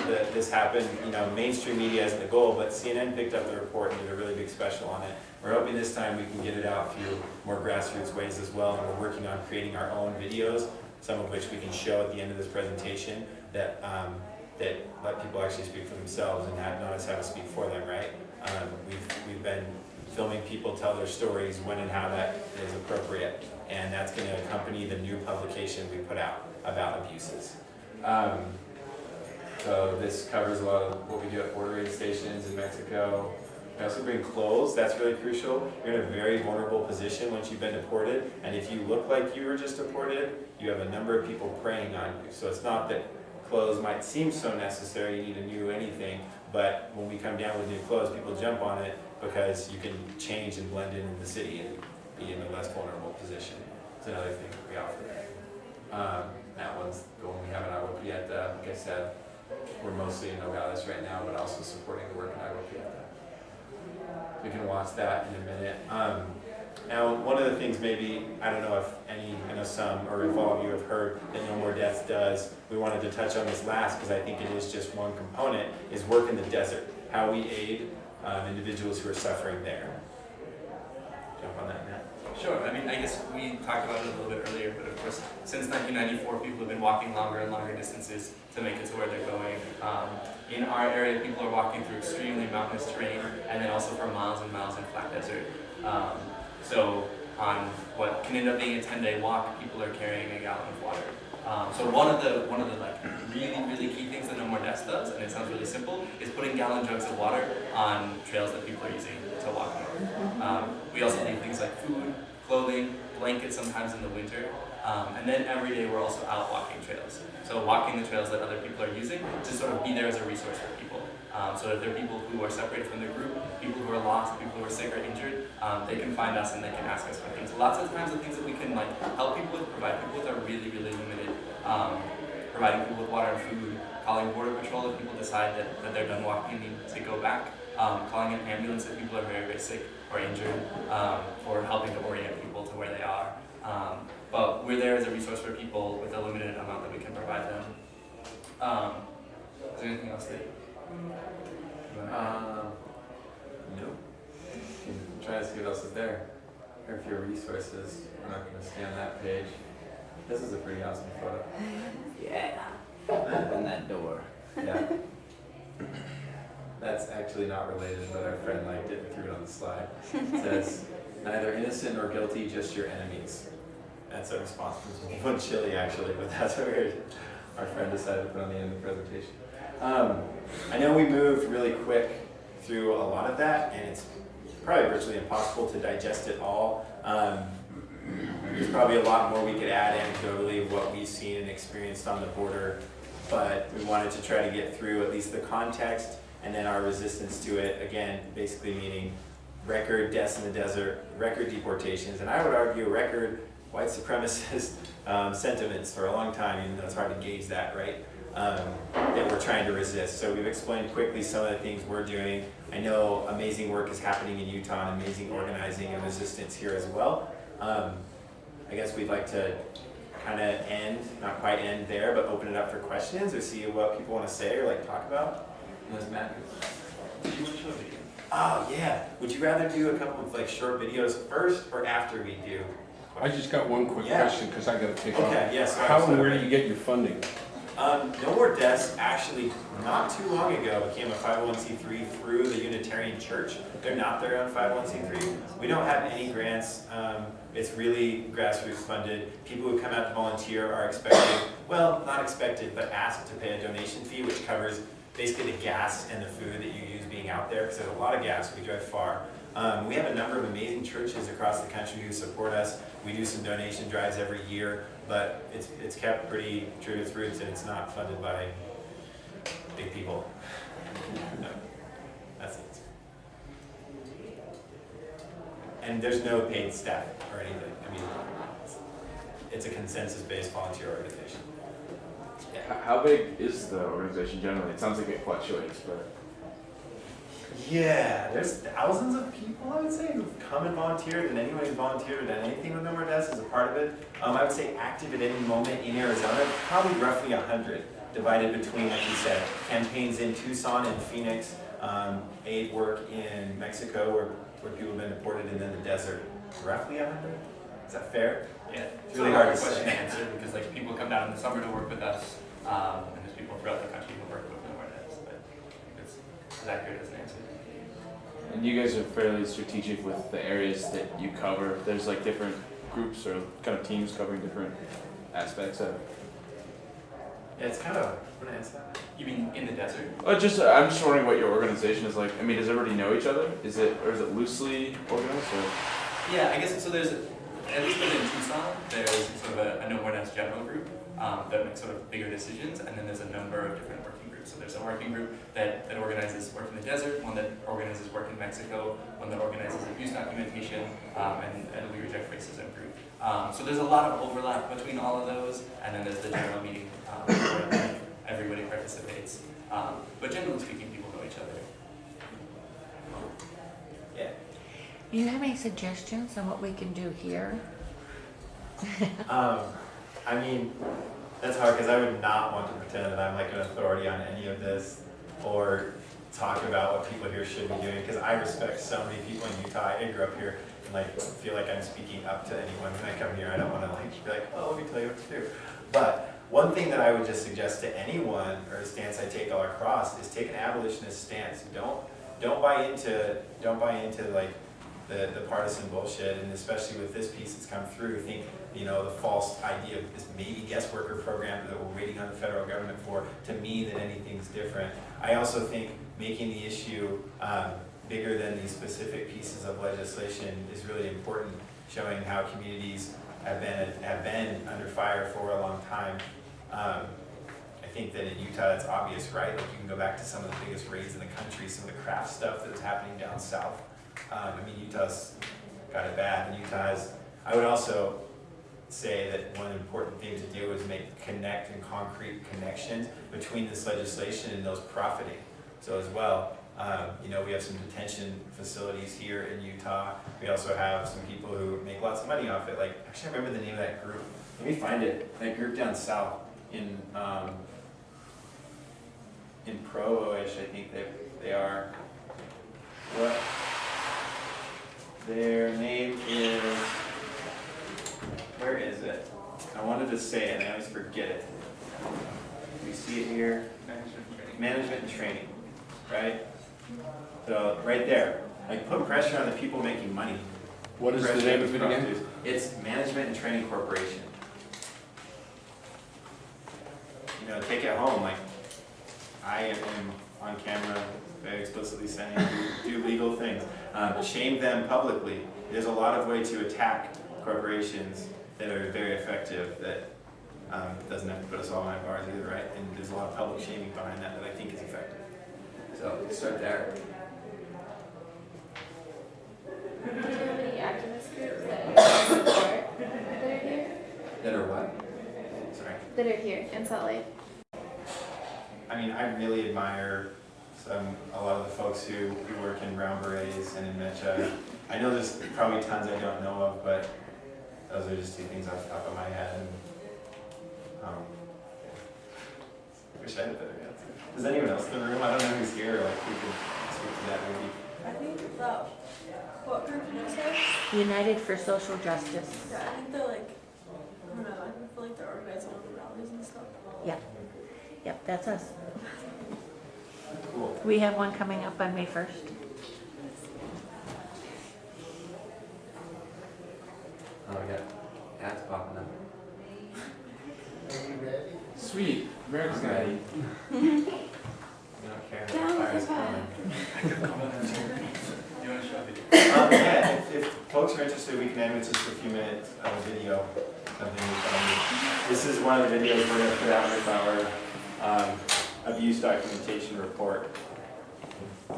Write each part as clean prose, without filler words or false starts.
this happen, mainstream media isn't the goal, but CNN picked up the report and did a really big special on it. We're hoping this time we can get it out through more grassroots ways as well, and we're working on creating our own videos, some of which we can show at the end of this presentation that let people actually speak for themselves and not us have to speak for them, right? We've been filming people tell their stories when and how that is appropriate, and that's going to accompany the new publication we put out about abuses. So this covers a lot of what we do at border aid stations in Mexico. We also bring clothes. That's really crucial. You're in a very vulnerable position once you've been deported, and if you look like you were just deported, you have a number of people preying on you. So it's not that clothes might seem so necessary, you need a new anything, but when we come down with new clothes, people jump on it because you can change and blend in the city and be in a less vulnerable position. It's another thing that we offer. That one's the one we have in Agua Prieta. Like I said, we're mostly in Nogales right now, but also supporting the work in Agua Prieta. We can watch that in a minute. Now, one of the things maybe, I don't know if I know some or if all of you have heard that No More Deaths does, we wanted to touch on this last because I think it is just one component, is work in the desert, how we aid individuals who are suffering there. Jump on that, Matt. Sure. I mean, I guess we talked about it a little bit earlier, but of course, since 1994, people have been walking longer and longer distances to make it to where they're going. In our area, people are walking through extremely mountainous terrain, and then also for miles and miles in flat desert. So on what can end up being a 10-day walk, people are carrying a gallon of water. So one of the like really key things that No More Deaths does, and it sounds really simple, is putting gallon jugs of water on trails that people are using to walk on. We also do things like food, clothing, blankets sometimes in the winter, and then every day we're also out walking trails. So walking the trails that other people are using to sort of be there as a resource for people. So if there are people who are separated from their group, people who are lost, people who are sick or injured, they can find us and they can ask us for things. Lots of times the things that we can help people with, provide people with are really limited. Providing people with water and food, calling Border Patrol if people decide that they're done walking and need to go back, calling an ambulance if people are very sick or injured, or helping to orient people to where they are. But we're there as a resource for people with a limited amount that we can provide them. Is there anything else that No. I'm trying to see what else is there. Or if your resources, we're not going to scan that page. This is a pretty awesome photo. Yeah. Open that door. Yeah. That's actually not related, but our friend liked it and threw it on the slide. It says, neither innocent nor guilty, just your enemies. That's a response from someone Chile, actually, but that's what our friend decided to put on the end of the presentation. I know we moved really quick through a lot of that, and it's probably virtually impossible to digest it all. There's probably a lot more we could add anecdotally of what we've seen and experienced on the border, but we wanted to try to get through at least the context and then our resistance to it, again, basically meaning record deaths in the desert, record deportations, and I would argue record white supremacist sentiments for a long time, even though it's hard to gauge that, right? That we're trying to resist. So we've explained quickly some of the things we're doing. I know amazing work is happening in Utah and amazing organizing and resistance here as well. I guess we'd like to kind of end, not quite end there, but open it up for questions or see what people want to say or talk about. Unless Matt. Oh yeah. Would you rather do a couple of short videos first or after we do questions? I just got one quick question because I got to take off. Okay, yes. How and where do you get your funding? No More Deaths actually not too long ago became a 501c3 through the Unitarian Church. They're not their own 501c3. We don't have any grants. It's really grassroots funded. People who come out to volunteer are expected, well, not expected, but asked to pay a donation fee, which covers basically the gas and the food that you use being out there, because there's a lot of gas. We drive far. We have a number of amazing churches across the country who support us. We do some donation drives every year, but it's kept pretty true to its roots, and it's not funded by big people. No, that's it. And there's no paid staff or anything. I mean, it's a consensus-based volunteer organization. How big is the organization generally? It sounds like it fluctuates, but... Yeah, there's thousands of people, I would say, who've come and volunteered, and anyone who's volunteered at anything with No More Deaths is a part of it. I would say active at any moment in Arizona, probably roughly 100. divided between, like you said, campaigns in Tucson and Phoenix, aid work in Mexico where people have been deported, and then the desert. Roughly 100? Is that fair? Yeah, It's really hard to question to say. answer because like people come down in the summer to work with us, and there's people throughout the country who work with Nowherenez, but it's as accurate as an answer. And you guys are fairly strategic with the areas that you cover. There's like different groups or kind of teams covering different aspects of. Yeah, it's kind of, what did I answer that? You mean in the desert? I'm just wondering what your organization is like. I mean, does everybody know each other? Is it loosely organized or? Yeah, I guess so. There's at least within Tucson, there's sort of a Nowherenez general group that makes sort of bigger decisions, and then there's a number of different working groups. So there's a working group that organizes work in the desert, one that organizes work in Mexico, one that organizes abuse documentation, and We Reject Racism group. So there's a lot of overlap between all of those, and then there's the general meeting where everybody participates. But generally speaking, people know each other. Yeah. Do you have any suggestions on what we can do here? I mean, that's hard because I would not want to pretend that I'm like an authority on any of this or talk about what people here should be doing because I respect so many people in Utah. I grew up here and like feel like I'm speaking up to anyone when I come here. I don't want to like be like, oh, let me tell you what to do. But one thing that I would just suggest to anyone, or a stance I take all across, is take an abolitionist stance. Don't buy into like the partisan bullshit, and especially with this piece that's come through, think, you know, the false idea of this maybe guest worker program that we're waiting on the federal government for to mean that anything's different. I also think making the issue bigger than these specific pieces of legislation is really important, showing how communities have been under fire for a long time. I think that in Utah it's obvious, right? Like you can go back to some of the biggest raids in the country, some of the craft stuff that was happening down south. I mean, Utah's got it bad, and I would also say that one important thing to do is connect and concrete connections between this legislation and those profiting. So as well, you know, we have some detention facilities here in Utah. We also have some people who make lots of money off it. Like, actually I remember the name of that group. Let me find it. That group down south in Provo-ish, I think they are. What? Their name is, where is it? I wanted to say it and I always forget it. We see it here, management and training, right? So right there, like put pressure on the people making money. What is the name of it again? It's Management and Training Corporation. You know, take it home, like I am on camera very explicitly saying do legal things. Shame them publicly. There's a lot of way to attack corporations that are very effective that doesn't have to put us all behind bars either, right? And there's a lot of public shaming behind that I think is effective. So start there. Do you have any activist groups that you support that are here? That are what? Sorry. That are here in Salt Lake? I mean, I really admire a lot of the folks who work in Brown Berets and in Mecha. I know there's probably tons I don't know of, but those are just two things off the top of my head. And, wish I had a better answer. Is anyone else in the room? I don't know who's here, like who could speak to that maybe. I think that, what group did you say? United for Social Justice. Yeah, I think they're like, I don't know, I feel like they're organizing all the rallies and stuff. Yep, that's us. Cool. We have one coming up on May 1st. Oh, we got ads popping up. Sweet, America's I'm ready. You don't care. The fire's coming. You want to show a video? Yeah, if folks are interested, we can end with just a few minutes of a video. Something we found. This is one of the videos we're going to put out with our abuse documentation report.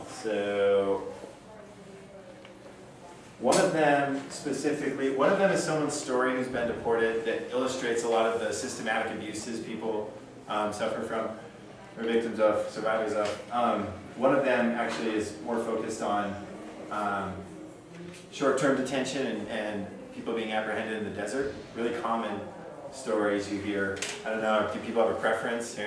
So one of them is someone's story who's been deported that illustrates a lot of the systematic abuses people suffer from, or victims of, survivors of. One of them actually is more focused on short-term detention and people being apprehended in the desert. Really common stories you hear. I don't know, do people have a preference?